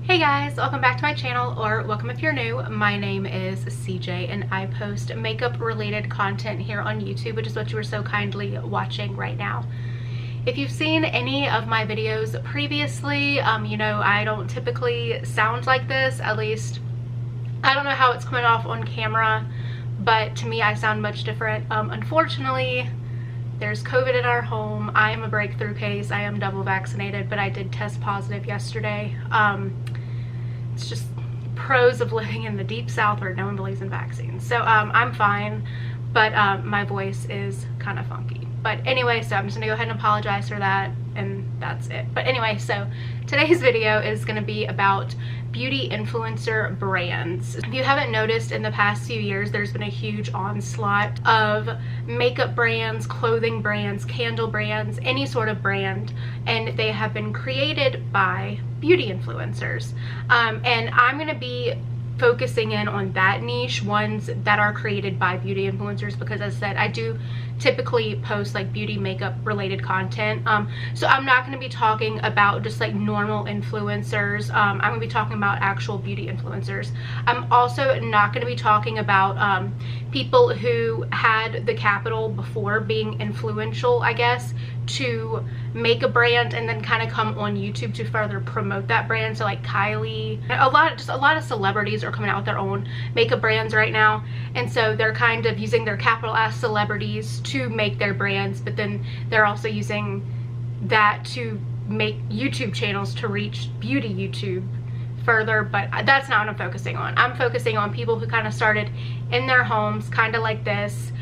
Hey guys, welcome back to my channel, or welcome if you're new. My name is CJ and I post makeup related content here on YouTube, which is what you are so kindly watching right now. If you've seen any of my videos previously, you know I don't typically sound like this. At least I don't know how it's coming off on camera, but to me I sound much different. Unfortunately, there's COVID in our home. I am a breakthrough case. I am double vaccinated, but I did test positive yesterday. It's just pros of living in the deep south where no one believes in vaccines. So I'm fine, but my voice is kind of funky. But anyway, so I'm just gonna go ahead and apologize for that, and that's it. But anyway, so today's video is gonna be about beauty influencer brands. If you haven't noticed, in the past few years there's been a huge onslaught of makeup brands, clothing brands, candle brands, any sort of brand, and they have been created by beauty influencers. And I'm going to be focusing in on that niche, ones that are created by beauty influencers, because as I said, I do typically post like beauty makeup related content. So I'm not going to be talking about just like normal influencers. I'm going to be talking about actual beauty influencers. I'm also not going to be talking about people who had the capital before being influential, I guess, to make a brand and then kind of come on YouTube to further promote that brand. So like Kylie, a lot of celebrities are coming out with their own makeup brands right now, and so they're kind of using their capital as celebrities to make their brands, but then they're also using that to make YouTube channels to reach beauty YouTube further. But that's not what I'm focusing on. I'm focusing on people who kind of started in their homes, kind of like this,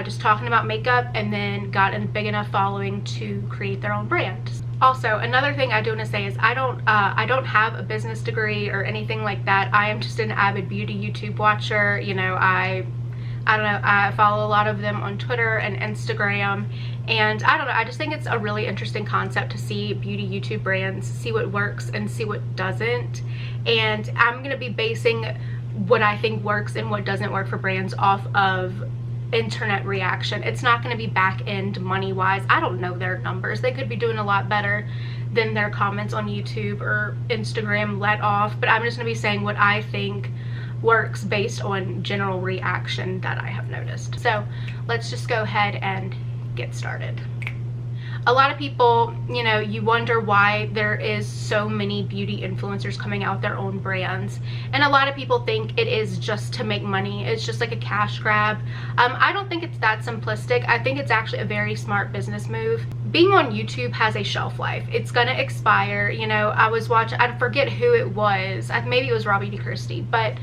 just talking about makeup, and then got a big enough following to create their own brand. Also, another thing I do want to say is I don't have a business degree or anything like that. I am just an avid beauty YouTube watcher. You know, I don't know, I follow a lot of them on Twitter and Instagram, and I don't know, I just think it's a really interesting concept to see beauty YouTube brands, see what works and see what doesn't. And I'm going to be basing what I think works and what doesn't work for brands off of internet reaction. It's not going to be back end money wise. I don't know their numbers. They could be doing a lot better than their comments on YouTube or Instagram let off, but I'm just going to be saying what I think works based on general reaction that I have noticed. So let's just go ahead and get started. A lot of people, you know, you wonder why there is so many beauty influencers coming out with their own brands, and a lot of people think it is just to make money. It's just like a cash grab. I don't think it's that simplistic. I think it's actually a very smart business move. Being on YouTube has a shelf life. It's gonna expire. You know, I was watching, I forget who it was, maybe it was Robbie DeCirsty, but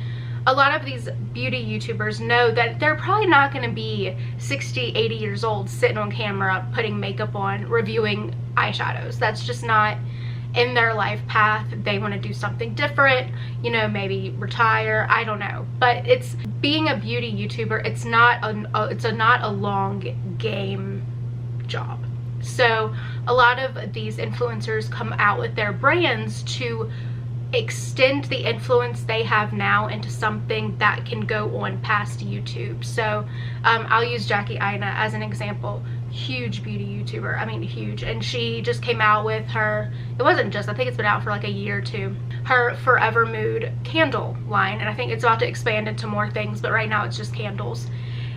a lot of these beauty YouTubers know that they're probably not going to be 60, 80 years old sitting on camera, putting makeup on, reviewing eyeshadows. That's just not in their life path. They want to do something different, you know, maybe retire, I don't know. But it's being a beauty YouTuber, it's not a long game job. So a lot of these influencers come out with their brands to extend the influence they have now into something that can go on past YouTube. So I'll use Jackie Aina as an example. Huge beauty YouTuber, I mean huge, and she just came out with her, it wasn't just, I think it's been out for like a year or two, her Forever Mood candle line, and I think it's about to expand into more things, but right now it's just candles.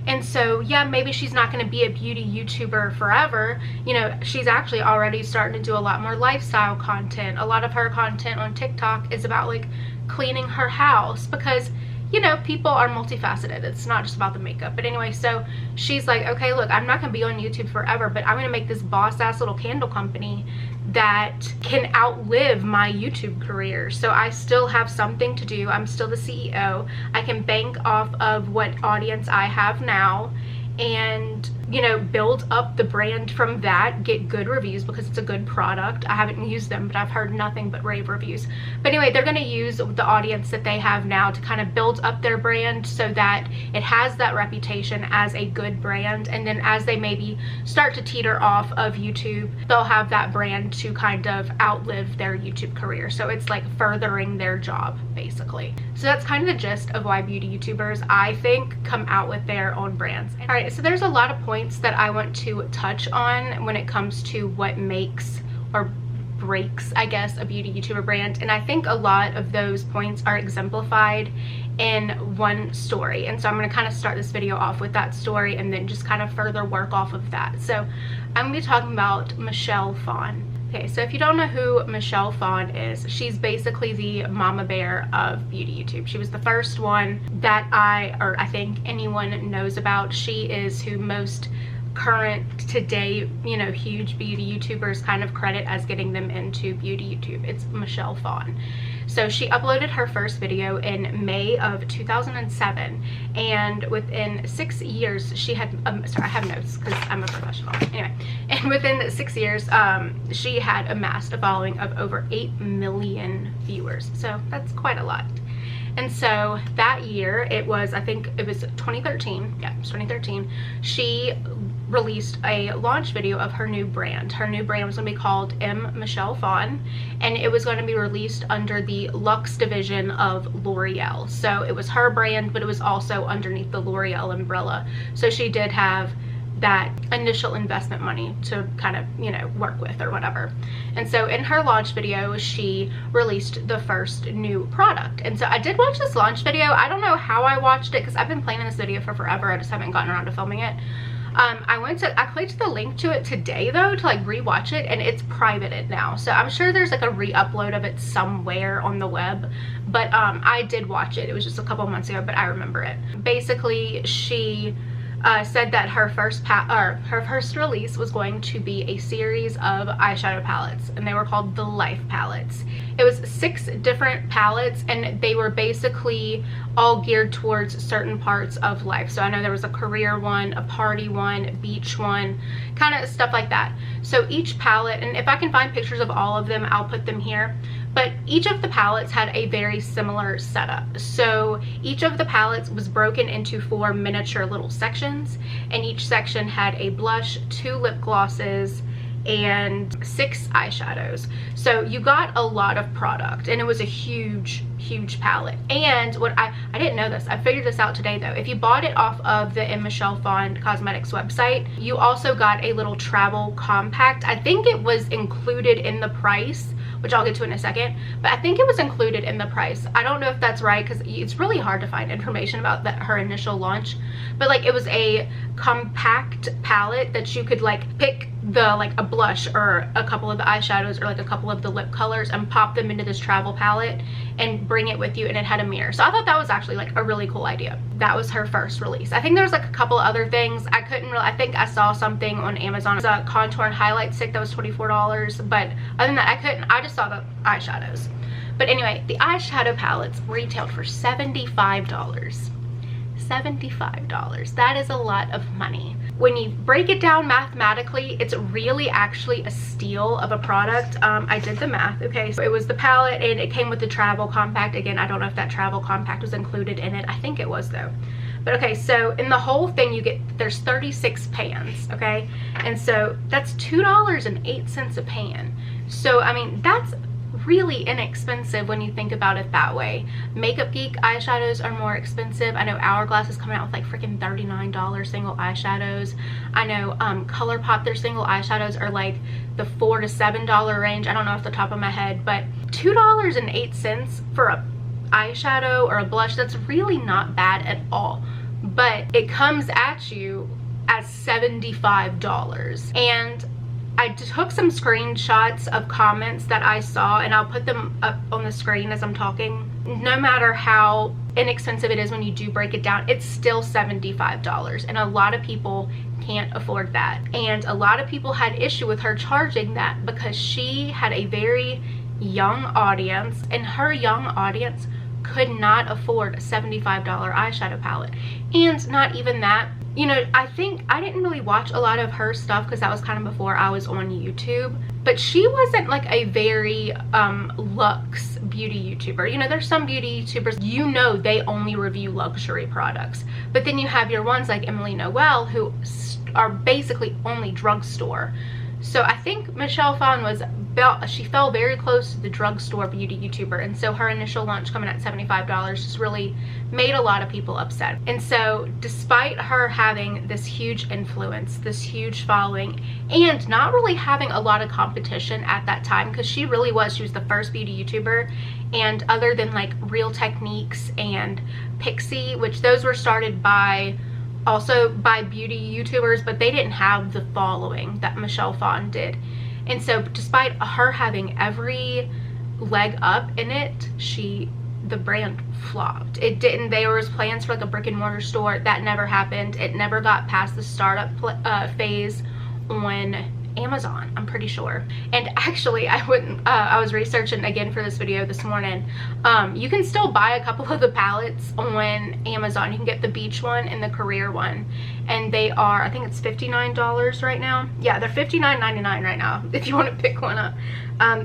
And so yeah, maybe she's not going to be a beauty YouTuber forever. You know, she's actually already starting to do a lot more lifestyle content. A lot of her content on TikTok is about like cleaning her house, because you know, people are multifaceted. It's not just about the makeup. But anyway, so she's like, okay, look, I'm not gonna be on YouTube forever, but I'm gonna make this boss ass little candle company that can outlive my YouTube career. So I still have something to do. I'm still the CEO. I can bank off of what audience I have now and, you know, build up the brand from that, get good reviews because it's a good product. I haven't used them, but I've heard nothing but rave reviews. But anyway, they're going to use the audience that they have now to kind of build up their brand so that it has that reputation as a good brand. And then as they maybe start to teeter off of YouTube, they'll have that brand to kind of outlive their YouTube career. So it's like furthering their job, basically. So that's kind of the gist of why beauty YouTubers, I think, come out with their own brands. All right, so there's a lot of points that I want to touch on when it comes to what makes or breaks, I guess, a beauty YouTuber brand. And I think a lot of those points are exemplified in one story. And so I'm going to kind of start this video off with that story and then just kind of further work off of that. So I'm going to be talking about Michelle Phan. Okay, so if you don't know who Michelle Phan is, she's basically the mama bear of beauty YouTube. She was the first one that I think anyone knows about. She is who most current today, you know, huge beauty YouTubers kind of credit as getting them into beauty YouTube. It's Michelle Phan. So she uploaded her first video in May of 2007, and within 6 years she had sorry, I have notes because I'm a professional. Anyway, and within 6 years she had amassed a following of over 8 million viewers. So that's quite a lot. And so that year, it was, I think it was 2013, yeah, it was 2013, she released a launch video of her new brand. Her new brand was going to be called Michelle Phan, and it was going to be released under the Luxe division of L'Oreal. So it was her brand, but it was also underneath the L'Oreal umbrella. So she did have that initial investment money to kind of, you know, work with or whatever. And so in her launch video, she released the first new product. And so I did watch this launch video. I don't know how I watched it because I've been planning this video for forever. I just haven't gotten around to filming it. I clicked the link to it today though to like rewatch it, and it's privated now. So I'm sure there's like a re-upload of it somewhere on the web, but I did watch it. It was just a couple months ago, but I remember it. Basically, she said that her first release was going to be a series of eyeshadow palettes, and they were called the Life palettes. It was 6 different palettes, and they were basically all geared towards certain parts of life. So I know there was a career one, a party one, beach one, kind of stuff like that. So each palette, and if I can find pictures of all of them, I'll put them here. But each of the palettes had a very similar setup. So each of the palettes was broken into 4 miniature little sections, and each section had a blush, 2 lip glosses, and 6 eyeshadows. So you got a lot of product, and it was a huge palette. And what I didn't know this, I figured this out today though. If you bought it off of the Michelle Phan Cosmetics website, you also got a little travel compact. I think it was included in the price, which I'll get to in a second, but I think it was included in the price. I don't know if that's right because it's really hard to find information about her initial launch, but like it was a compact palette that you could like pick like a blush or a couple of the eyeshadows or like a couple of the lip colors and pop them into this travel palette and bring it with you, and it had a mirror. So I thought that was actually like a really cool idea. That was her first release. I think there was like a couple other things. I couldn't really, I think I saw something on Amazon. It was a contour and highlight stick that was $24, but other than that, I just saw the eyeshadows. But anyway, the eyeshadow palettes retailed for $75. $75. That is a lot of money. When you break it down mathematically, it's really actually a steal of a product. I did the math. Okay, so it was the palette, and it came with the travel compact. Again, I don't know if that travel compact was included in it. I think it was though. But okay, so in the whole thing, there's 36 pans, okay? And so that's $2.08 a pan. So I mean, that's really inexpensive when you think about it that way. Makeup Geek eyeshadows are more expensive. I know Hourglass is coming out with like freaking $39 single eyeshadows. I know ColourPop, their single eyeshadows are like the $4 to $7 range. I don't know off the top of my head, but $2.08 for a eyeshadow or a blush, that's really not bad at all. But it comes at you as $75. And I took some screenshots of comments that I saw, and I'll put them up on the screen as I'm talking. No matter how inexpensive it is when you do break it down, it's still $75, and a lot of people can't afford that. And a lot of people had issue with her charging that because she had a very young audience, and her young audience could not afford a $75 eyeshadow palette. And not even that, you know, I think I didn't really watch a lot of her stuff because that was kind of before I was on YouTube, but she wasn't like a very luxe beauty YouTuber. You know, there's some beauty YouTubers, you know, they only review luxury products, but then you have your ones like Emily Noel who are basically only drugstore. So I think Michelle Phan was fell very close to the drugstore beauty YouTuber, and so her initial launch coming at $75 just really made a lot of people upset. And so despite her having this huge influence, this huge following, and not really having a lot of competition at that time, because she was the first beauty YouTuber, and other than like Real Techniques and Pixie, which those were started also by beauty YouTubers, but they didn't have the following that Michelle Phan did. And so despite her having every leg up in it, the brand flopped. It didn't. There was plans for like a brick and mortar store. That never happened. It never got past the startup phase on Amazon, I'm pretty sure. And actually, I was researching again for this video this morning. You can still buy a couple of the palettes on Amazon. You can get the beach one and the career one, and they are, I think it's $59 right now. Yeah, they're $59.99 right now if you want to pick one up.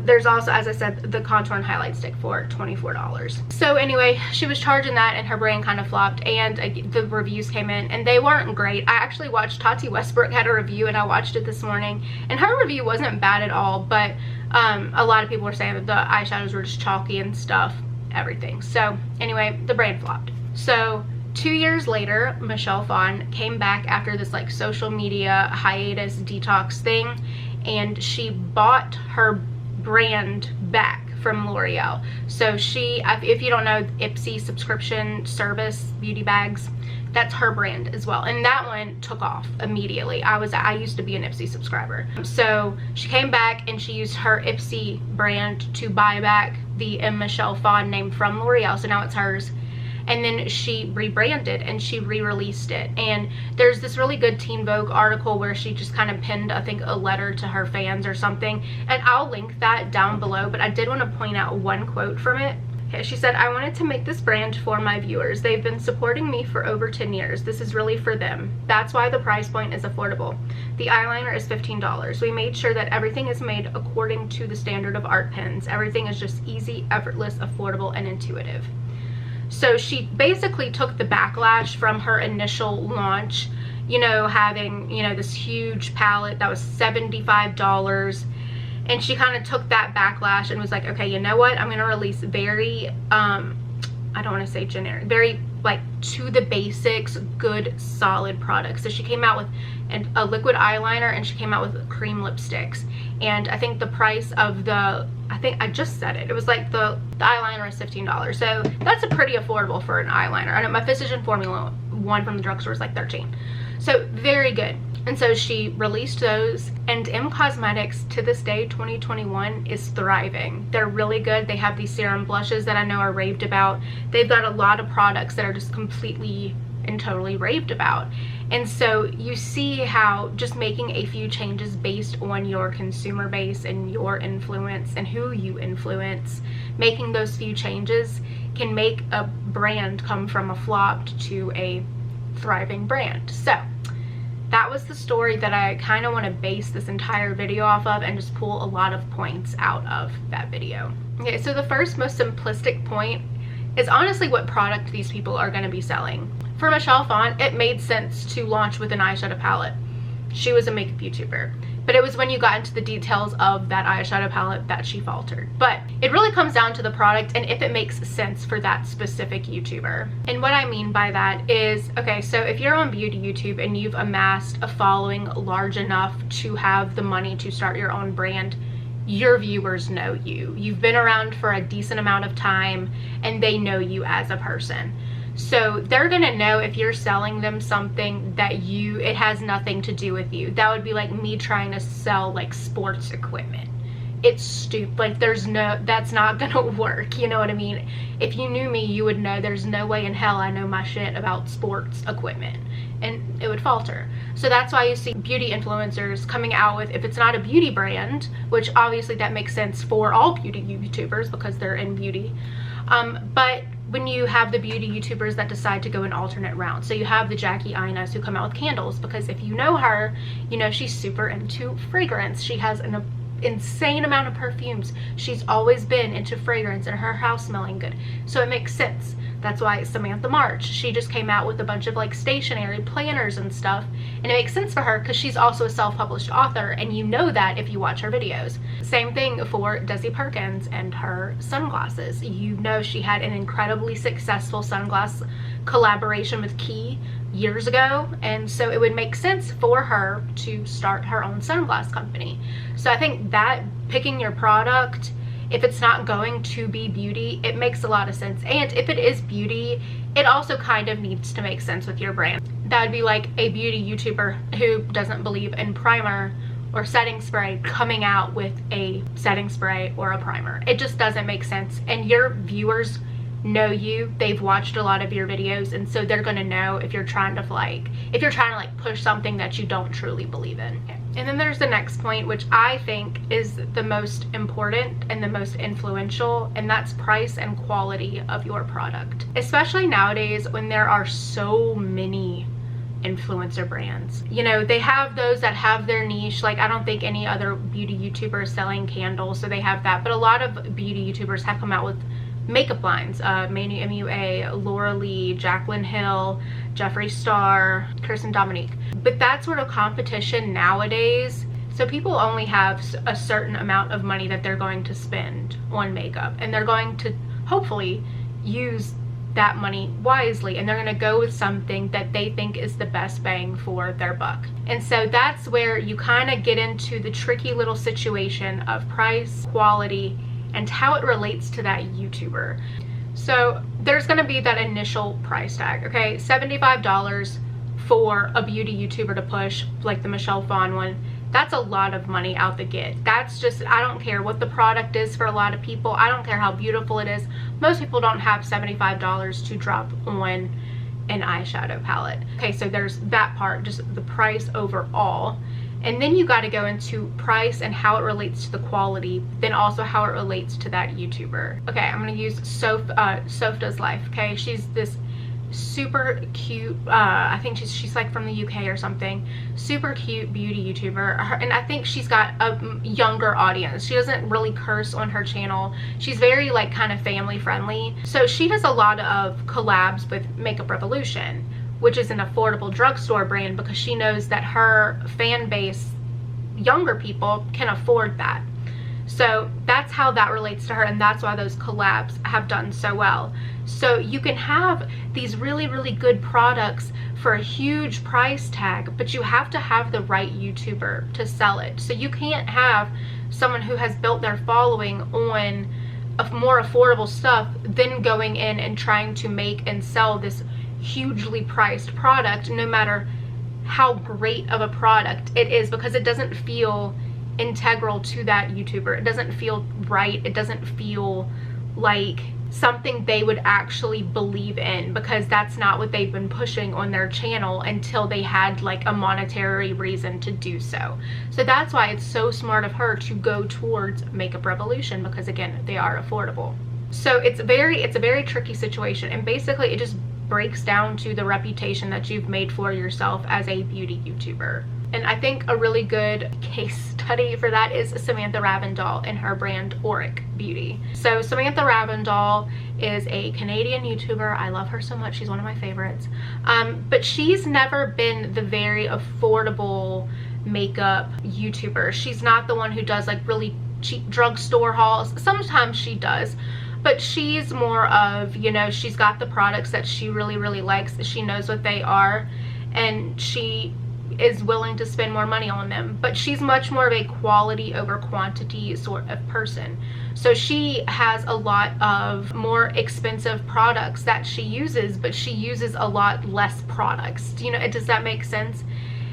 There's also, as I said, the contour and highlight stick for $24. So anyway, she was charging that and her brand kind of flopped, and the reviews came in and they weren't great. I actually watched Tati Westbrook had a review, and I watched it this morning, and her review wasn't bad at all, but a lot of people were saying that the eyeshadows were just chalky and stuff, everything. So anyway, the brand flopped. So 2 years later, Michelle Phan came back after this like social media hiatus detox thing, and she bought her brand back from L'Oreal. So if you don't know, Ipsy subscription service beauty bags, that's her brand as well, and that one took off immediately. I used to be an Ipsy subscriber. So she came back and she used her Ipsy brand to buy back the M. Michelle Phan name from L'Oreal, so now it's hers. And then she rebranded and she re-released it. And there's this really good Teen Vogue article where she just kind of pinned, I think, a letter to her fans or something, and I'll link that down below, but I did want to point out one quote from it. Okay, she said, "I wanted to make this brand for my viewers. They've been supporting me for over 10 years. This is really for them. That's why the price point is affordable. The eyeliner is $15. We made sure that everything is made according to the standard of art pens. Everything is just easy, effortless, affordable, and intuitive." So she basically took the backlash from her initial launch, you know, having, you know, this huge palette that was $75, and she kind of took that backlash and was like, okay, you know what, I'm going to release very, I don't want to say generic, very like to the basics, good, solid products. So she came out with a liquid eyeliner, and she came out with cream lipsticks, and I think the price of I just said it was like the eyeliner is $15, so that's a pretty affordable for an eyeliner. I know my Physician Formula one from the drugstore is like $13, so very good. And so she released those, and M Cosmetics to this day, 2021, is thriving. They're really good. They have these serum blushes that I know are raved about. They've got a lot of products that are just completely and totally raved about. And so you see how just making a few changes based on your consumer base and your influence and who you influence, making those few changes can make a brand come from a flop to a thriving brand. So that was the story that I kind of want to base this entire video off of, and just pull a lot of points out of that video. Okay, so the first most simplistic point is honestly what product these people are going to be selling. For Michelle Phan, it made sense to launch with an eyeshadow palette. She was a makeup YouTuber, but it was when you got into the details of that eyeshadow palette that she faltered. But it really comes down to the product and if it makes sense for that specific YouTuber. And what I mean by that is, okay, so if you're on beauty YouTube and you've amassed a following large enough to have the money to start your own brand, your viewers know you. You've been around for a decent amount of time and they know you as a person. So they're gonna know if you're selling them something that it has nothing to do with you. That would be like me trying to sell like sports equipment. It's stupid. Like that's not gonna work, you know what I mean? If you knew me, you would know there's no way in hell I know my shit about sports equipment, and it would falter. So that's why you see beauty influencers coming out with, if it's not a beauty brand, which obviously that makes sense for all beauty YouTubers because they're in beauty, but when you have the beauty YouTubers that decide to go an alternate route. So you have the Jackie Inez who come out with candles, because if you know her, you know she's super into fragrance. She has an insane amount of perfumes. She's always been into fragrance and her house smelling good. So it makes sense. That's why Samantha March, she just came out with a bunch of like stationery planners and stuff, and it makes sense for her because she's also a self-published author, and you know that if you watch her videos. Same thing for Desi Perkins and her sunglasses. You know she had an incredibly successful sunglass collaboration with Key years ago, and so it would make sense for her to start her own sunglass company. So I think that picking your product, if it's not going to be beauty, it makes a lot of sense. And if it is beauty, it also kind of needs to make sense with your brand. That would be like a beauty YouTuber who doesn't believe in primer or setting spray coming out with a setting spray or a primer. It just doesn't make sense. And your viewers know you, they've watched a lot of your videos, and so they're gonna know if you're trying to push something that you don't truly believe in. And then there's the next point, which I think is the most important and the most influential, and that's price and quality of your product. Especially nowadays when there are so many influencer brands. You know, they have those that have their niche. Like, I don't think any other beauty YouTuber is selling candles, so they have that. But a lot of beauty YouTubers have come out with makeup lines. Manu MUA, Laura Lee, Jaclyn Hill, Jeffree Starr, Kirsten Dominique. But that sort of competition nowadays, so people only have a certain amount of money that they're going to spend on makeup, and they're going to hopefully use that money wisely, and they're going to go with something that they think is the best bang for their buck. And so that's where you kind of get into the tricky little situation of price, quality, and how it relates to that YouTuber. So there's going to be that initial price tag, okay? $75 for a beauty YouTuber to push, like the Michelle Phan one. That's a lot of money out the gate. That's just, I don't care what the product is for a lot of people. I don't care how beautiful it is. Most people don't have $75 to drop on an eyeshadow palette. Okay, so there's that part, just the price overall. And then you got to go into price and how it relates to the quality, then also how it relates to that YouTuber. Okay, I'm going to use Soph Does Life, okay? She's this super cute, I think she's like from the UK or something, super cute beauty YouTuber, and I think she's got a younger audience. She doesn't really curse on her channel. She's very like kind of family friendly. So she does a lot of collabs with Makeup Revolution, which is an affordable drugstore brand, because she knows that her fan base, younger people, can afford that. So that's how that relates to her, and that's why those collabs have done so well. So you can have these really, really good products for a huge price tag, but you have to have the right YouTuber to sell it. So you can't have someone who has built their following on a more affordable stuff, then going in and trying to make and sell this hugely priced product, no matter how great of a product it is, because it doesn't feel integral to that YouTuber. It doesn't feel right. It doesn't feel like something they would actually believe in, because that's not what they've been pushing on their channel until they had like a monetary reason to do so. So that's why it's so smart of her to go towards Makeup Revolution, because again, they are affordable. So it's a very tricky situation, and basically it just breaks down to the reputation that you've made for yourself as a beauty YouTuber. And I think a really good case study for that is Samantha Ravndahl and her brand Auric Beauty. So Samantha Ravndahl is a Canadian YouTuber. I love her so much. She's one of my favorites. But she's never been the very affordable makeup YouTuber. She's not the one who does like really cheap drugstore hauls. Sometimes she does, but she's more of, you know, she's got the products that she really, really likes. She knows what they are, and she is willing to spend more money on them. But she's much more of a quality over quantity sort of person. So she has a lot of more expensive products that she uses, but she uses a lot less products. You know, does that make sense?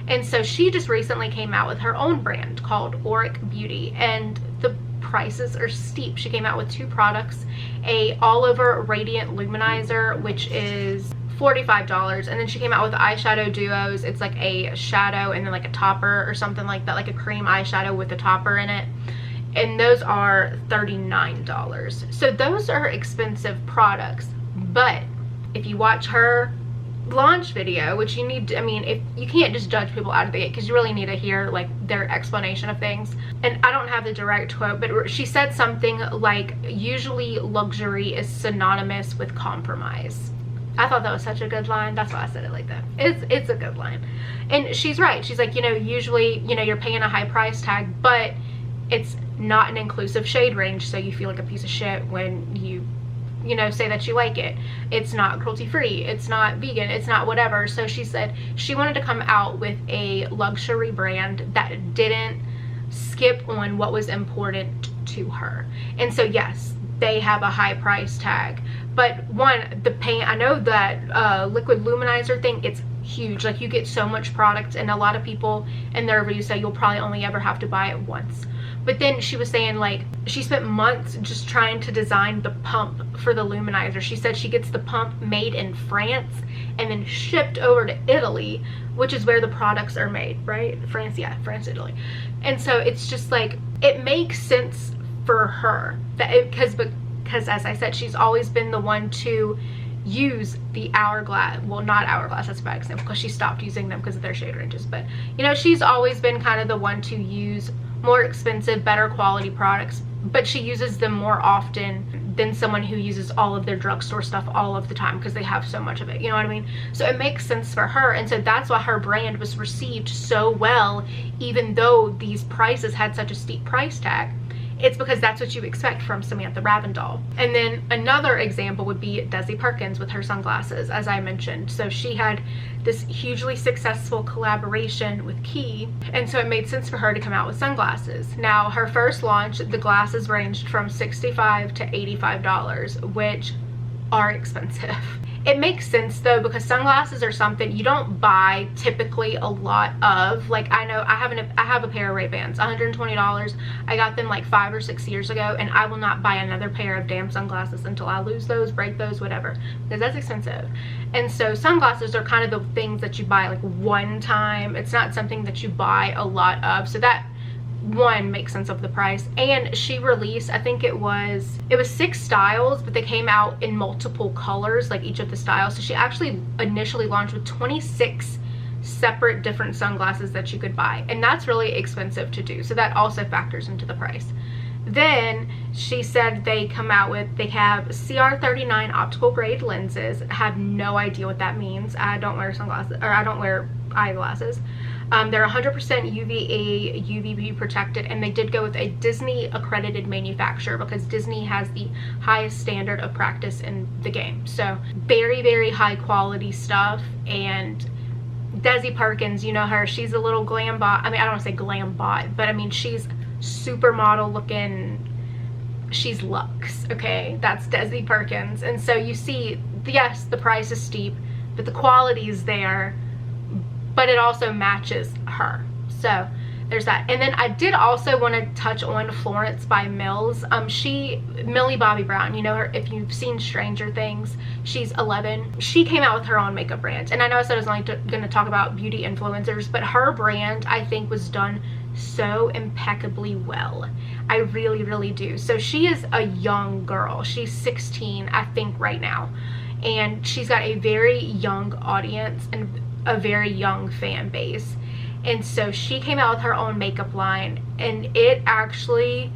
And so she just recently came out with her own brand called Auric Beauty, and the prices are steep. She came out with 2 products, a all over radiant luminizer, which is $45, and then she came out with eyeshadow duos. It's like a shadow and then like a topper or something like that, like a cream eyeshadow with a topper in it, and those are $39. So those are expensive products, but if you watch her launch video, which you need to, I mean, if you can't just judge people out of the gate, because you really need to hear like their explanation of things. And I don't have the direct quote, but she said something like, usually luxury is synonymous with compromise. I thought that was such a good line. That's why I said it like that. It's a good line. And she's right. She's like, you know, usually, you know, you're paying a high price tag, but it's not an inclusive shade range, so you feel like a piece of shit when you know, say that you like it. It's not cruelty free, it's not vegan, it's not whatever. So she said she wanted to come out with a luxury brand that didn't skip on what was important to her. And so yes, they have a high price tag, but one, the paint, I know that liquid luminizer thing, it's huge. Like, you get so much product, and a lot of people in their reviews say you'll probably only ever have to buy it once. But then she was saying, like, she spent months just trying to design the pump for the luminizer. She said she gets the pump made in France and then shipped over to Italy, which is where the products are made, right? France, yeah, France, Italy. And so it's just like, it makes sense for her that because as I said, she's always been the one to use the Hourglass, well, not Hourglass, that's a bad example because she stopped using them because of their shade ranges, but you know, she's always been kind of the one to use more expensive, better quality products, but she uses them more often than someone who uses all of their drugstore stuff all of the time because they have so much of it, you know what I mean? So it makes sense for her, and so that's why her brand was received so well, even though these prices had such a steep price tag. It's because that's what you expect from Samantha Ravindal. And then another example would be Desi Perkins with her sunglasses, as I mentioned. So she had this hugely successful collaboration with Key, and so it made sense for her to come out with sunglasses. Now, her first launch, the glasses ranged from $65 to $85, which are expensive. It makes sense though, because sunglasses are something you don't buy typically a lot of. Like, I know I have a pair of Ray-Bans, $120. I got them like 5 or 6 years ago, and I will not buy another pair of damn sunglasses until I lose those, break those, whatever, because that's expensive. And so sunglasses are kind of the things that you buy like one time. It's not something that you buy a lot of, so that one makes sense of the price. And she released, I think it was 6 styles, but they came out in multiple colors, like each of the styles. So she actually initially launched with 26 separate different sunglasses that you could buy, and that's really expensive to do, so that also factors into the price. Then she said they have CR39 optical grade lenses. I have no idea what that means. I don't wear sunglasses, or I don't wear eyeglasses. They're 100% UVA, UVB protected, and they did go with a Disney accredited manufacturer because Disney has the highest standard of practice in the game. So very, very high quality stuff. And Desi Perkins, you know her, she's a little glam bot. I mean, I don't want to say glam bot, but I mean, she's supermodel looking. She's luxe, okay? That's Desi Perkins. And so you see, yes, the price is steep, but the quality is there, but it also matches her. So there's that. And then I did also want to touch on Florence by Mills. Millie Bobby Brown, you know her, if you've seen Stranger Things, she's 11. She came out with her own makeup brand, and I know I said I was only going to talk about beauty influencers, but her brand, I think, was done so impeccably well. I really, really do. So she is a young girl. She's 16, I think, right now, and she's got a very young audience and a very young fan base. And so she came out with her own makeup line, and it actually,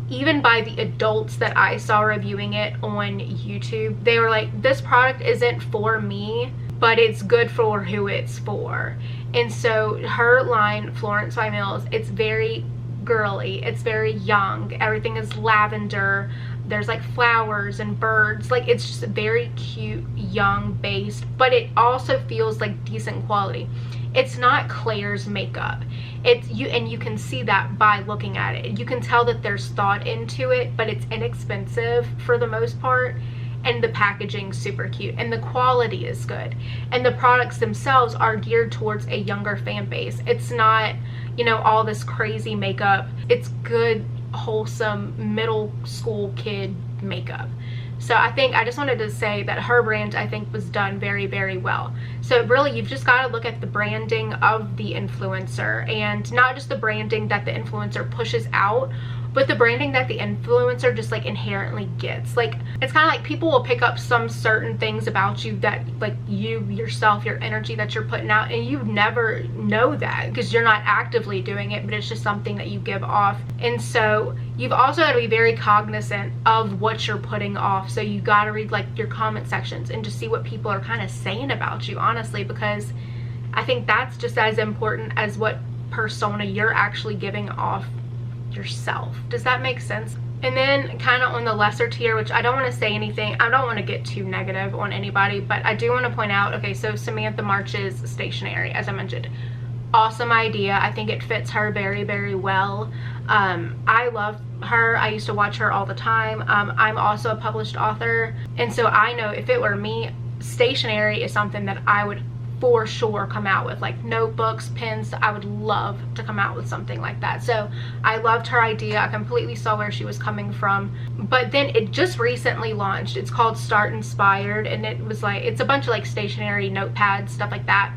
even by the adults that I saw reviewing it on YouTube, they were like, this product isn't for me, but it's good for who it's for. And so her line, Florence by Mills, it's very girly, it's very young, everything is lavender, there's like flowers and birds, like it's just very cute, young based, but it also feels like decent quality. It's not Claire's makeup. And you can see that by looking at it. You can tell that there's thought into it, but it's inexpensive for the most part, and the packaging's super cute, and the quality is good, and the products themselves are geared towards a younger fan base. It's not, you know, all this crazy makeup. It's good, wholesome middle school kid makeup. So I just wanted to say that her brand, I think, was done very, very well. So really, you've just got to look at the branding of the influencer, and not just the branding that the influencer pushes out but the branding that the influencer just like inherently gets. Like, it's kind of like people will pick up some certain things about you that like you yourself, your energy that you're putting out, and you never know that because you're not actively doing it, but it's just something that you give off. And so you've also got to be very cognizant of what you're putting off. So you got to read like your comment sections and just see what people are kind of saying about you, honestly, because I think that's just as important as what persona you're actually giving off yourself. Does that make sense? And then kind of on the lesser tier, which I don't want to say anything, I don't want to get too negative on anybody, but I do want to point out, okay, so Samantha March's stationery, as I mentioned, awesome idea. I think it fits her very, very well. I love her. I used to watch her all the time. I'm also a published author, and so I know if it were me, stationery is something that I would for sure come out with, like notebooks, pens. I would love to come out with something like that. So I loved her idea. I completely saw where she was coming from. But then it just recently launched. It's called Start Inspired, and it was like, it's a bunch of like stationery, notepads, stuff like that,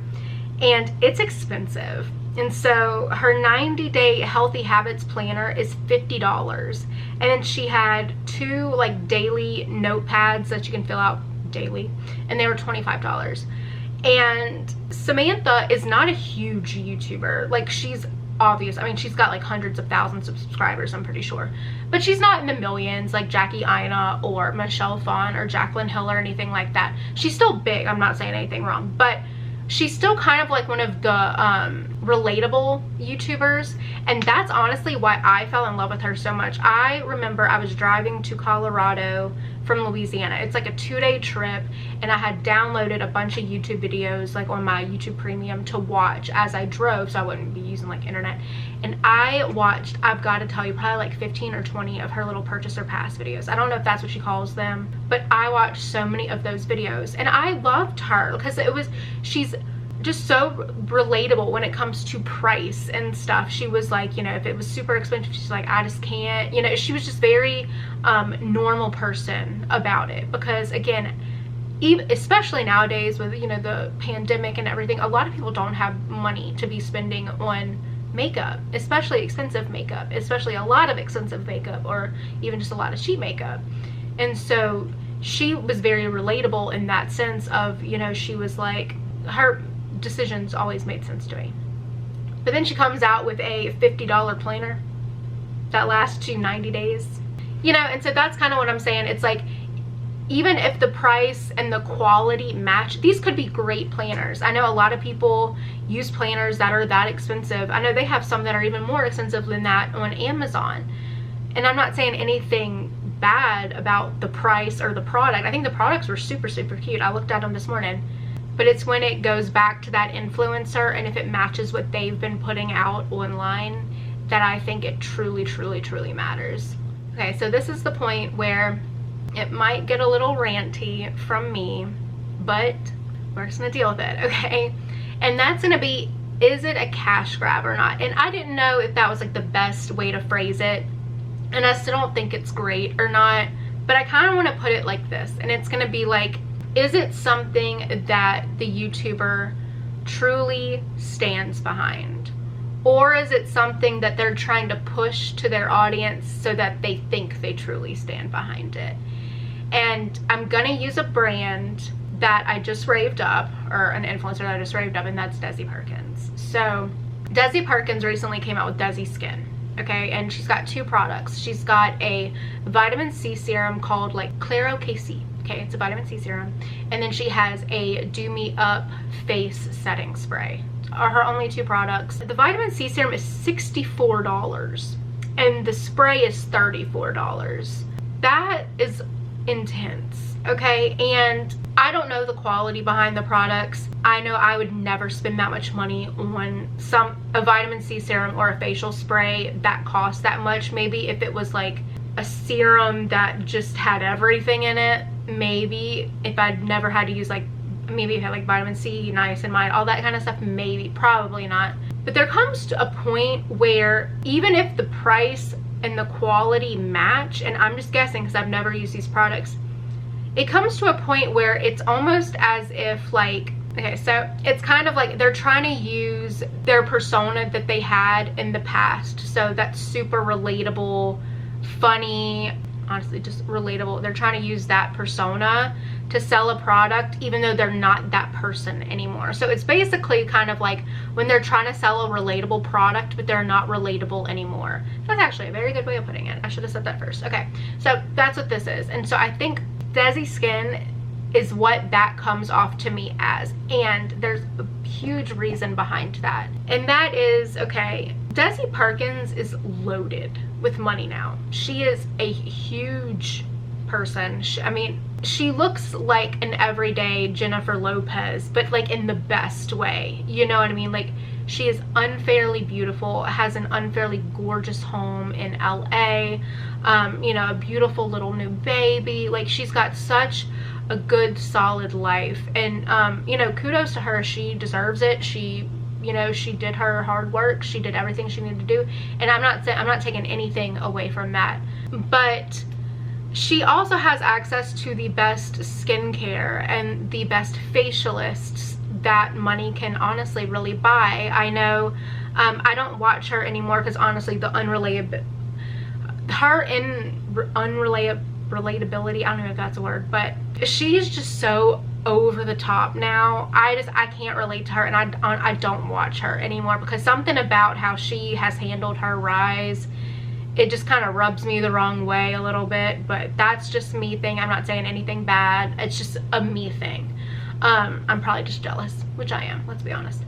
and it's expensive. And so her 90-day healthy habits planner is $50, and then she had 2 like daily notepads that you can fill out daily, and they were $25. And Samantha is not a huge YouTuber. Like, she's obvious. I mean, she's got like hundreds of thousands of subscribers, I'm pretty sure. But she's not in the millions like Jackie Aina or Michelle Phan or Jaclyn Hill or anything like that. She's still big. I'm not saying anything wrong. But she's still kind of like one of the relatable YouTubers. And that's honestly why I fell in love with her so much. I remember I was driving to Colorado from Louisiana. It's like a 2-day trip, and I had downloaded a bunch of YouTube videos like on my YouTube Premium to watch as I drove, so I wouldn't be using like internet. And I watched, I've got to tell you, probably like 15 or 20 of her little purchaser pass videos. I don't know if that's what she calls them, but I watched so many of those videos, and I loved her because she's just so relatable when it comes to price and stuff. She was like, you know, if it was super expensive, she's like, I just can't, you know. She was just very normal person about it, because again, even especially nowadays with, you know, the pandemic and everything, a lot of people don't have money to be spending on makeup, especially expensive makeup, especially a lot of expensive makeup, or even just a lot of cheap makeup. And so she was very relatable in that sense of, you know, she was like, her decisions always made sense to me. But then she comes out with a $50 planner that lasts you 90 days, you know. And so that's kind of what I'm saying. It's like, even if the price and the quality match, these could be great planners. I know a lot of people use planners that are that expensive. I know they have some that are even more expensive than that on Amazon, and I'm not saying anything bad about the price or the product. I think the products were super, super cute. I looked at them this morning. But it's when it goes back to that influencer, and if it matches what they've been putting out online, that I think it truly, truly, truly matters. Okay, so this is the point where it might get a little ranty from me, but we're just gonna deal with it, okay? And that's gonna be, is it a cash grab or not? And I didn't know if that was like the best way to phrase it, and I still don't think it's great or not, but I kind of want to put it like this, and it's gonna be like, is it something that the YouTuber truly stands behind? Or is it something that they're trying to push to their audience so that they think they truly stand behind it? And I'm gonna use a brand that I just raved up, or an influencer that I just raved up, and that's Desi Perkins. So Desi Perkins recently came out with Desi Skin, okay? And she's got 2 products. She's got a vitamin C serum called like Claro KC. Okay, it's a vitamin C serum. And then she has a Do Me Up face setting spray. Are her only 2 products. The vitamin C serum is $64 and the spray is $34. That is intense, okay? And I don't know the quality behind the products. I know I would never spend that much money on a vitamin C serum or a facial spray that costs that much. Maybe if it was like a serum that just had everything in it, maybe. If I'd never had to use like, maybe it had like vitamin C, niacinamide, all that kind of stuff, maybe. Probably not. But there comes to a point where even if the price and the quality match, and I'm just guessing because I've never used these products, it comes to a point where it's almost as if like Okay, so it's kind of like they're trying to use their persona that they had in the past. So that's super relatable, funny, honestly just relatable. They're trying to use that persona to sell a product even though they're not that person anymore. So it's basically kind of like when they're trying to sell a relatable product but they're not relatable anymore. That's actually a very good way of putting it. I should have said that first. Okay, so that's what this is. And so I think Desi Skin is what that comes off to me as, and there's a huge reason behind that, and that is, okay, Desi Perkins is loaded with money now. She is a huge person. I mean, she looks like an everyday Jennifer Lopez, but like in the best way, you know what I mean? Like, she is unfairly beautiful, has an unfairly gorgeous home in LA, you know, a beautiful little new baby. Like, she's got such a good solid life, and you know, kudos to her. She deserves it. She, you know, she did her hard work. She did everything she needed to do, and I'm not taking anything away from that, but she also has access to the best skincare and the best facialists that money can honestly really buy. I know I don't watch her anymore because honestly the relatability, I don't know if that's a word, but she's just so over the top now. I can't relate to her, and I don't watch her anymore because something about how she has handled her rise, it just kind of rubs me the wrong way a little bit. But that's just me thing. I'm not saying anything bad. It's just a me thing. I'm probably just jealous, which I am, let's be honest.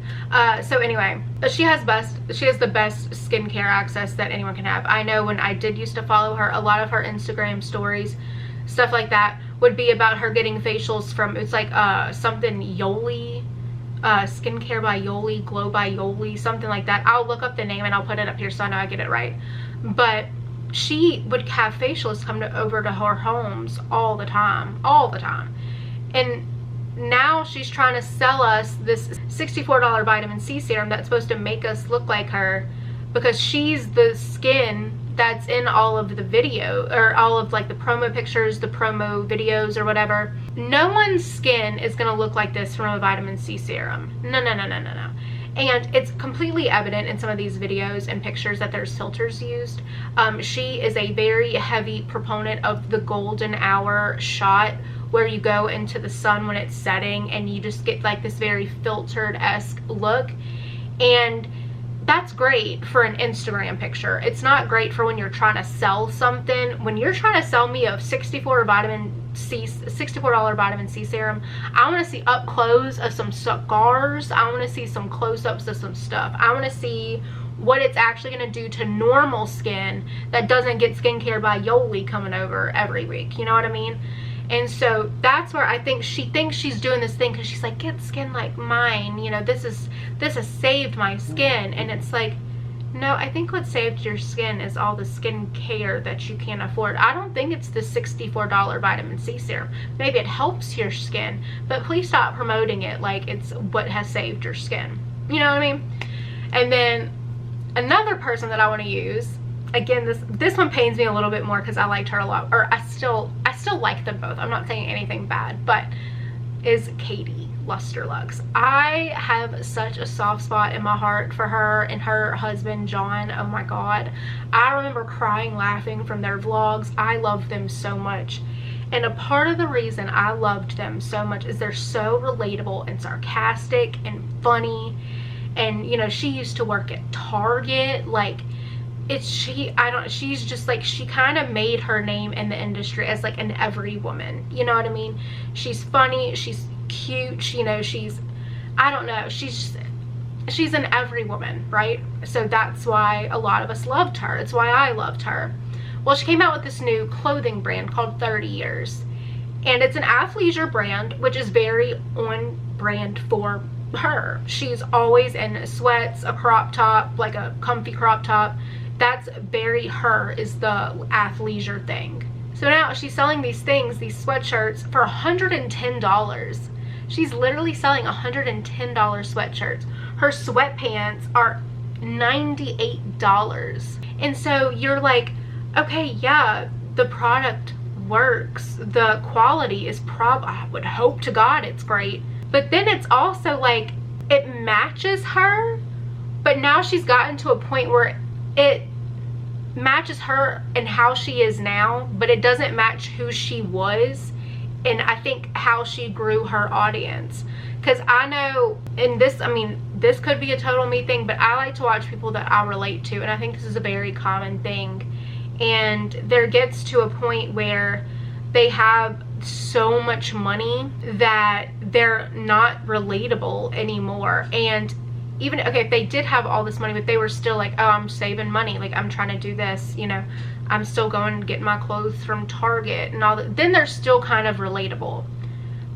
So anyway, she has the best skincare access that anyone can have. I know when I did used to follow her, a lot of her Instagram stories, stuff like that, would be about her getting facials from, it's like something Yoli, skincare by Yoli, glow by Yoli, something like that. I'll look up the name and I'll put it up here so I know I get it right. But she would have facialists come over to her homes all the time, and now she's trying to sell us this $64 vitamin C serum that's supposed to make us look like her, because she's the skin that's in all of the video, or all of like the promo pictures, the promo videos or whatever. No one's skin is gonna look like this from a vitamin C serum. No. And it's completely evident in some of these videos and pictures that there's filters used. She is a very heavy proponent of the golden hour shot, where you go into the sun when it's setting and you just get like this very filtered-esque look. And that's great for an Instagram picture. It's not great for when you're trying to sell something. When you're trying to sell me a $64 vitamin C serum, I want to see up close of some scars. I want to see some close-ups of some stuff. I want to see what it's actually going to do to normal skin that doesn't get skincare by Yoli coming over every week. You know what I mean? And so that's where I think she thinks she's doing this thing, because she's like, get skin like mine, you know, this has saved my skin. And it's like, no, I think what saved your skin is all the skin care that you can't afford. I don't think it's the $64 vitamin C serum. Maybe it helps your skin, but please stop promoting it like it's what has saved your skin. You know what I mean? And then another person that I want to use, again, this one pains me a little bit more because I liked her a lot, or I still like them both. I'm not saying anything bad, but is Katie Lusterlux. I have such a soft spot in my heart for her and her husband John. Oh my god, I remember crying laughing from their vlogs. I love them so much, and a part of the reason I loved them so much is they're so relatable and sarcastic and funny. And you know, she used to work at Target. Like, she's just like, she kind of made her name in the industry as like an every woman, you know what I mean? She's funny, she's cute, you know, I don't know, she's an every woman, right? So that's why a lot of us loved her. It's why I loved her. Well, she came out with this new clothing brand called 30 Years, and it's an athleisure brand, which is very on brand for her. She's always in sweats, a crop top, like a comfy crop top. That's very her, is the athleisure thing. So now she's selling these things, these sweatshirts, for $110. She's literally selling $110 sweatshirts. Her sweatpants are $98. And so you're like, okay, yeah, the product works. The quality is I would hope to God it's great. But then it's also like it matches her, but now she's gotten to a point where it matches her and how she is now, but it doesn't match who she was, and I think how she grew her audience. Because I know, and this, I mean, this could be a total me thing, but I like to watch people that I relate to, and I think this is a very common thing. And there gets to a point where they have so much money that they're not relatable anymore. And even, okay, if they did have all this money, but they were still like, oh, I'm saving money, like I'm trying to do this, you know, I'm still going and getting my clothes from Target and all that, then they're still kind of relatable.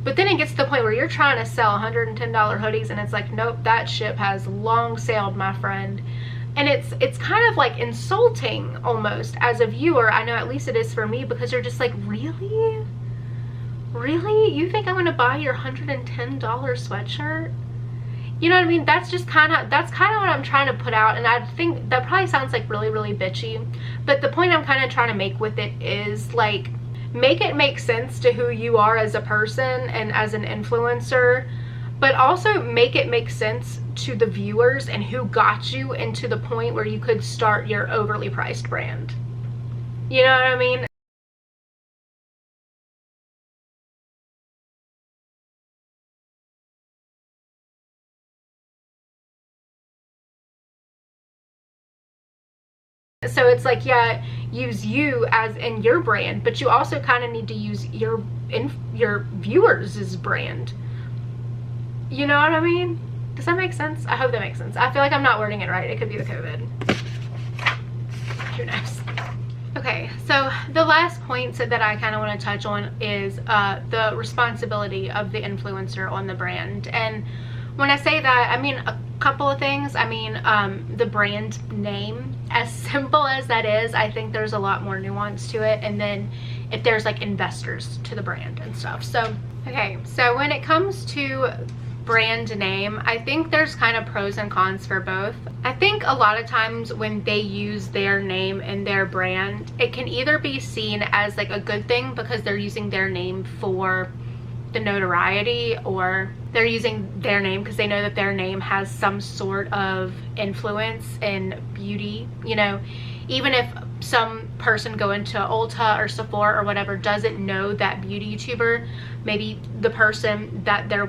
But then it gets to the point where you're trying to sell $110 hoodies and it's like, nope, that ship has long sailed, my friend. And it's kind of like insulting almost as a viewer. I know at least it is for me, because you're just like, really? Really? You think I'm gonna buy your $110 sweatshirt? You know what I mean? That's kind of what I'm trying to put out. And I think that probably sounds like really, really bitchy, but the point I'm kind of trying to make with it is like, make it make sense to who you are as a person and as an influencer, but also make it make sense to the viewers and who got you into the point where you could start your overly priced brand. You know what I mean? So it's like, yeah, use you as in your brand, but you also kind of need to use your viewers' brand. You know what I mean? Does that make sense? I hope that makes sense. I feel like I'm not wording it right. It could be the COVID. Who knows? Okay, so the last point that I kind of want to touch on is the responsibility of the influencer on the brand. And when I say that, I mean a couple of things. I mean, the brand name, as simple as that is, I think there's a lot more nuance to it. And then if there's like investors to the brand and stuff. So, okay, so when it comes to brand name, I think there's kind of pros and cons for both. I think a lot of times when they use their name and their brand, it can either be seen as like a good thing because they're using their name for the notoriety, or they're using their name because they know that their name has some sort of influence in beauty. You know, even if some person going to Ulta or Sephora or whatever doesn't know that beauty YouTuber, maybe the person that they're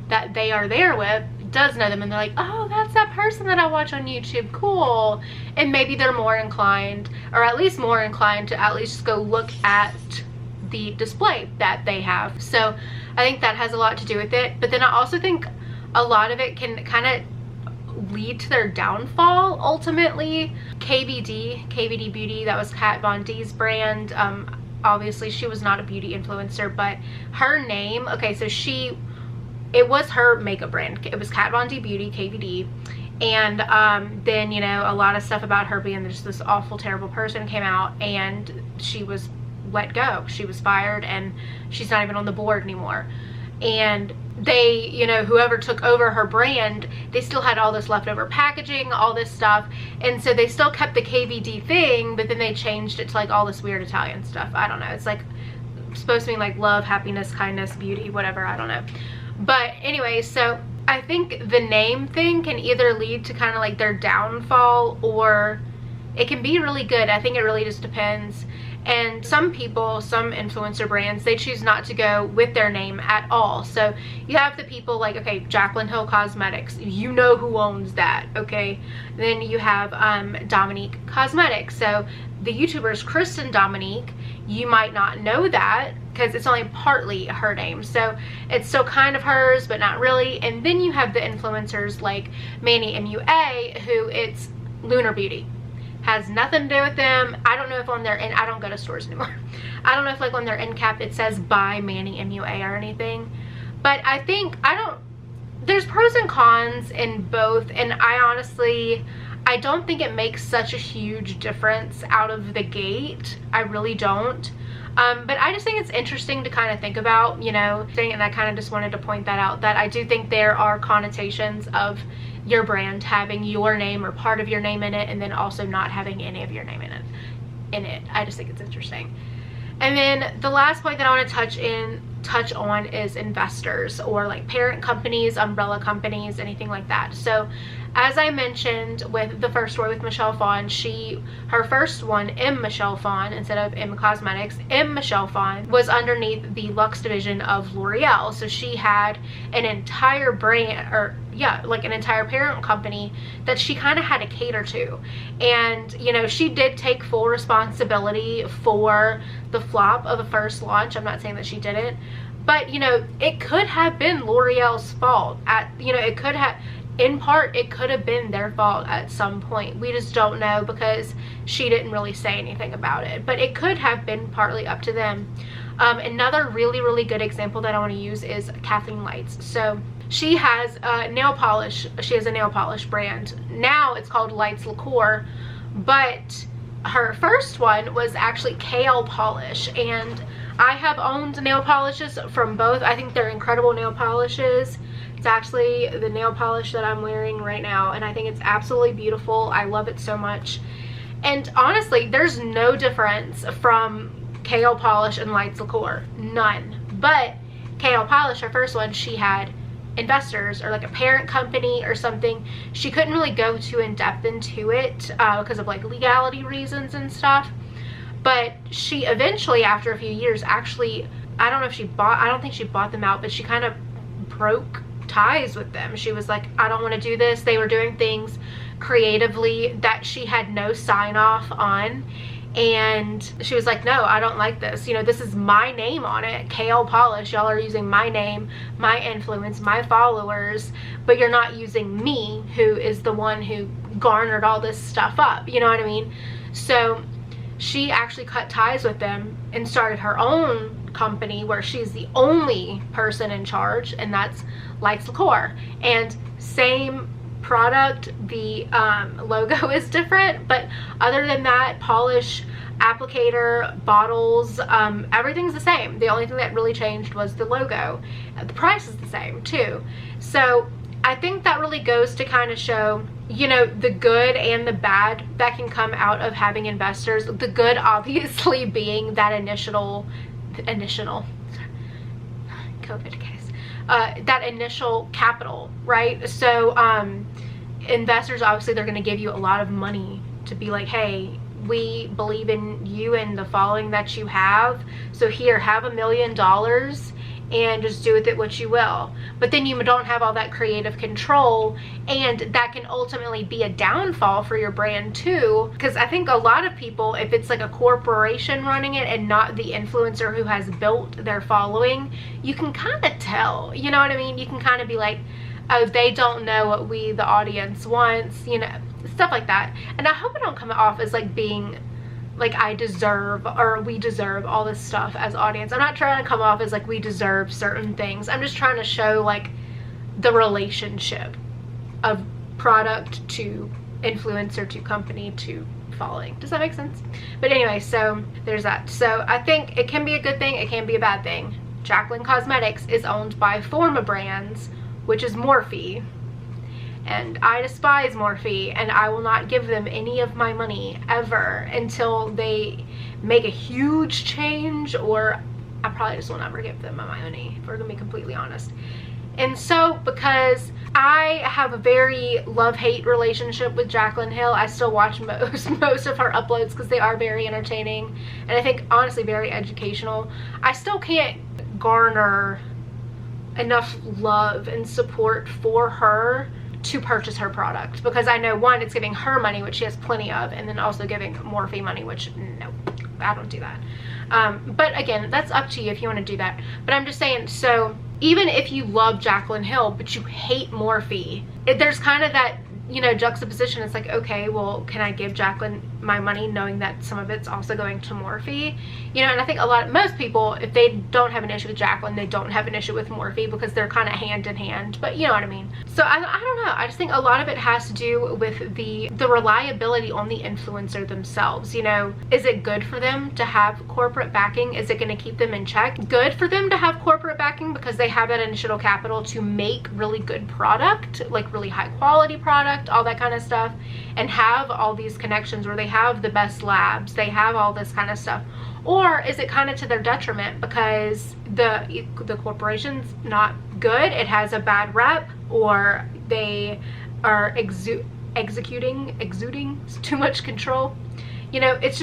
that they are there with does know them, and they're like, oh, that's that person that I watch on YouTube, cool. And maybe they're more inclined, or at least more inclined, to at least go look at the display that they have. So I think that has a lot to do with it. But then I also think a lot of it can kind of lead to their downfall ultimately. KVD Beauty, that was Kat Von D's brand. Obviously she was not a beauty influencer, but her name, okay, so it was her makeup brand. It was Kat Von D Beauty, KVD. And then, you know, a lot of stuff about her being just this awful, terrible person came out, and she was let go. She was fired, and she's not even on the board anymore. And they, you know, whoever took over her brand, they still had all this leftover packaging, all this stuff. And so they still kept the KVD thing, but then they changed it to like all this weird Italian stuff. I don't know. It's like supposed to mean like love, happiness, kindness, beauty, whatever. I don't know. But anyway, so I think the name thing can either lead to kind of like their downfall, or it can be really good. I think it really just depends. And some people, some influencer brands, they choose not to go with their name at all. So you have the people like, okay, Jaclyn Hill Cosmetics, you know who owns that, okay? Then you have Dominique Cosmetics. So the YouTubers Kristen Dominique, you might not know that because it's only partly her name. So it's still kind of hers, but not really. And then you have the influencers like Manny MUA, who it's Lunar Beauty. Has nothing to do with them. I don't know if on their, and I don't go to stores anymore. I don't know if like on their end cap it says by Manny MUA or anything. But I think, there's pros and cons in both. And I don't think it makes such a huge difference out of the gate. I really don't. But I just think it's interesting to kind of think about, you know, and I kind of just wanted to point that out, that I do think there are connotations of your brand having your name or part of your name in it, and then also not having any of your name in it. I just think it's interesting. And then the last point that I want to touch on is investors or like parent companies, umbrella companies, anything like that. So as I mentioned with the first story with Michelle Phan, her first one, M. Michelle Phan, instead of M Cosmetics, M. Michelle Phan was underneath the Luxe division of L'Oreal. So she had an entire brand, or yeah, like an entire parent company that she kind of had to cater to. And, you know, she did take full responsibility for the flop of the first launch. I'm not saying that she didn't, but, you know, it could have been L'Oreal's fault. It could have, in part, it could have been their fault at some point. We just don't know because she didn't really say anything about it. But it could have been partly up to them. Another really, really good example that I want to use is Kathleen Lights. So she has nail polish. She has a nail polish brand. Now it's called Lights Liqueur, but her first one was actually Kale Polish. And I have owned nail polishes from both. I think they're incredible nail polishes. It's actually the nail polish that I'm wearing right now, and I think it's absolutely beautiful. I love it so much. And honestly, there's no difference from Kale Polish and Lights Liqueur. None. But Kale Polish, her first one, she had investors or like a parent company or something. She couldn't really go too in depth into it because of like legality reasons and stuff. But she eventually, after a few years, actually, I don't think she bought them out, but she kind of broke ties with them. She was like, I don't want to do this. They were doing things creatively that she had no sign off on, and she was like, no, I don't like this. You know, this is my name on it, Kale Polish. Y'all are using my name, my influence, my followers, but you're not using me, who is the one who garnered all this stuff up. You know what I mean? So she actually cut ties with them and started her own company where she's the only person in charge, and that's Lights Liqueur. And same product, the logo is different, but other than that, polish, applicator, bottles, everything's the same. The only thing that really changed was the logo. The price is the same too. So I think that really goes to kind of show, you know, the good and the bad that can come out of having investors. The good obviously being that initial COVID case, that initial capital, right? So investors, obviously, they're going to give you a lot of money to be like, hey, we believe in you and the following that you have, so here, have $1 million and just do with it what you will. But then you don't have all that creative control, and that can ultimately be a downfall for your brand too, because I think a lot of people, if it's like a corporation running it and not the influencer who has built their following, you can kind of tell, you know what I mean? You can kind of be like, oh, they don't know what we, the audience, wants, you know, stuff like that. And I hope I don't come off as like being like I deserve, or we deserve all this stuff as audience. I'm not trying to come off as like we deserve certain things. I'm just trying to show like the relationship of product to influencer to company to following. Does that make sense? But anyway, so there's that. So I think it can be a good thing, it can be a bad thing. Jaclyn Cosmetics is owned by Forma Brands, which is Morphe. And I despise Morphe, and I will not give them any of my money ever until they make a huge change, or I probably just will never give them my money, if we're gonna be completely honest. And so, because I have a very love-hate relationship with Jaclyn Hill, I still watch most of her uploads because they are very entertaining, and I think honestly very educational. I still can't garner enough love and support for her to purchase her product, because I know, one, it's giving her money, which she has plenty of, and then also giving Morphe money, which no, I don't do that. But again, that's up to you if you want to do that. But I'm just saying, so even if you love Jaclyn Hill but you hate Morphe, there's kind of that, you know, juxtaposition. It's like, okay, well, can I give Jaclyn my money knowing that some of it's also going to Morphe? You know, and I think most people, if they don't have an issue with Jaclyn, they don't have an issue with Morphe, because they're kind of hand in hand, but you know what I mean? So I don't know, I just think a lot of it has to do with the reliability on the influencer themselves. You know, is it good for them to have corporate backing? Is it going to keep them in check? Good for them to have corporate backing because they have that initial capital to make really good product, like really high quality product, product, all that kind of stuff, and have all these connections where they have the best labs, they have all this kind of stuff? Or is it kind of to their detriment because the corporation's not good, it has a bad rep, or they are exuding too much control? You know, it's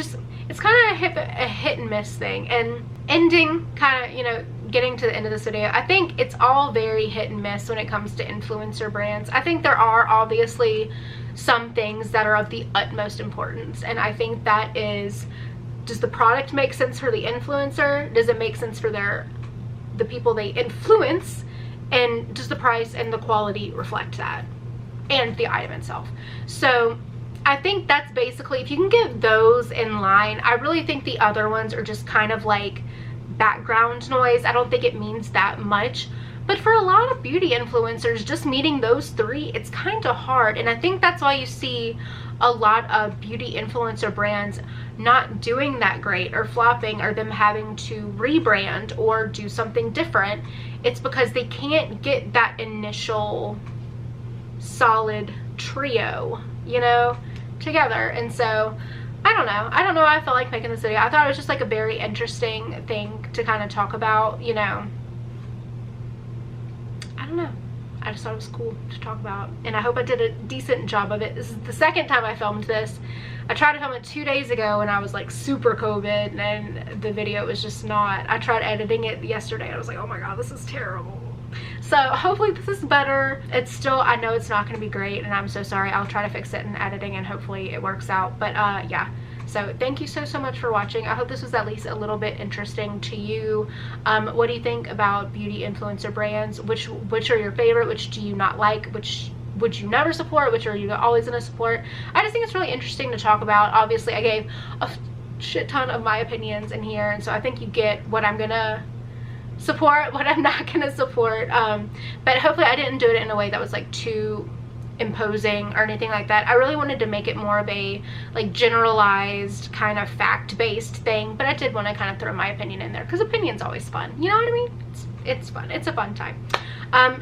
kind of a hit and miss thing. And ending kind of, you know, getting to the end of this video, I think it's all very hit and miss when it comes to influencer brands. I think there are obviously some things that are of the utmost importance, and I think that is, does the product make sense for the influencer? Does it make sense for the people they influence? And does the price and the quality reflect that? And the item itself. So I think that's basically, if you can get those in line, I really think the other ones are just kind of like background noise. I don't think it means that much. But for a lot of beauty influencers, just meeting those three, it's kind of hard. And I think that's why you see a lot of beauty influencer brands not doing that great, or flopping, or them having to rebrand or do something different. It's because they can't get that initial solid trio, you know, together. And so I don't know why I felt like making this video. I thought it was just like a very interesting thing to kind of talk about, you know. I don't know, I just thought it was cool to talk about, and I hope I did a decent job of it. This is the second time I filmed this. I tried to film it 2 days ago and I was like super COVID, and the video was just not. I tried editing it yesterday and I was like, oh my god, this is terrible. So hopefully this is better. It's still, I know it's not going to be great, and I'm so sorry. I'll try to fix it in editing and hopefully it works out. But yeah, so thank you so much for watching. I hope this was at least a little bit interesting to you. What do you think about beauty influencer brands? Which are your favorite? Which do you not like? Which would you never support? Which are you always going to support? I just think it's really interesting to talk about. Obviously I gave a shit ton of my opinions in here, and so I think you get what I'm gonna support, what I'm not gonna support. But hopefully I didn't do it in a way that was like too imposing or anything like that. I really wanted to make it more of a like generalized kind of fact-based thing, but I did want to kind of throw my opinion in there because opinion's always fun, you know what I mean? It's fun, it's a fun time.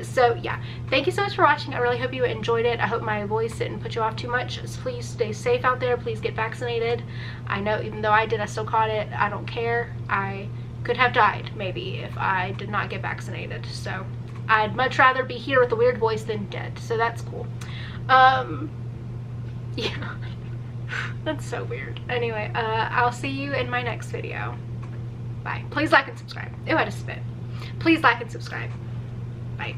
So yeah, thank you so much for watching. I really hope you enjoyed it. I hope my voice didn't put you off too much. So please stay safe out there, please get vaccinated. I know even though I did, I still caught it. I don't care. I could have died maybe if I did not get vaccinated, so I'd much rather be here with a weird voice than dead, so that's cool. Yeah, that's so weird. Anyway, I'll see you in my next video. Bye. Please like and subscribe. Ew, I just spit. Please like and subscribe. Bye.